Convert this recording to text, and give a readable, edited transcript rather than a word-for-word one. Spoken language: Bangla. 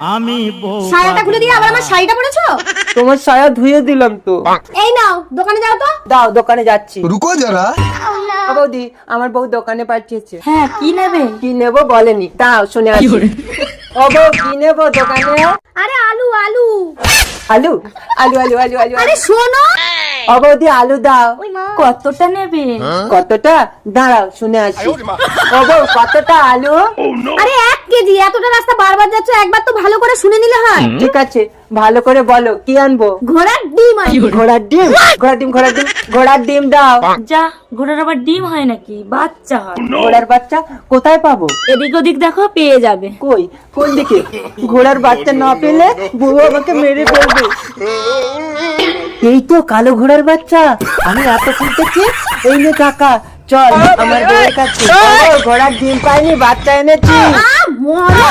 আমি সায়াটা খুলে দিয়ে আবার আমার শাড়িটা পরেছো? তোমার সায়া ধুয়ে দিলাম তো। এই নাও দোকানে যাও তো। দাও, দোকানে যাচ্ছি। रुको जरा। বৌদি, আমার বউ দোকানে পাঠিয়েছে। হ্যাঁ কি নেবে? কি নেবো বলেনি, দাও শুনে আসি। ও বউ, কি নেবো দোকানে? আরে আলু আলু। আলু আলু আলু আলু আলু আরে শোনো, ও বৌদি, আলু দাও। কতটা নেবে? কতটা? দাঁড়াও শুনে আসি। ও বউ, কতটা আলু? আরে 1 কেজি। এতটা রাস্তা বারবার যাচ্ছ, একবার তো ভালো করে শুনে নিলে হয়। ঠিক আছে, ভালো করে বলো কি আনবো। ঘোড়ার ডিম আনবো। ঘোড়ার ডিম? ঘোড়ার ডিম, ঘোড়ার ডিম, ঘোড়ার ডিম দাও। যা, ঘোড়ার আবার ডিম হয় নাকি? বাচ্চা হয়। ঘোড়ার বাচ্চা কোথায় পাবো? এদিক ওদিক দেখো, পেয়ে যাবে। কই, কোন দিকে? ঘোড়ার বাচ্চা না পেলে বউ আমাকে মেরে ফেলবে। এই তো কালো ঘোড়ার বাচ্চা, আমি এত খুঁজতেছি। এই নে কাকা, চল আমার বউয়ের কাছে। ও, ঘোড়ার ডিম পাইনি, বাচ্চা এনেছি। মরো।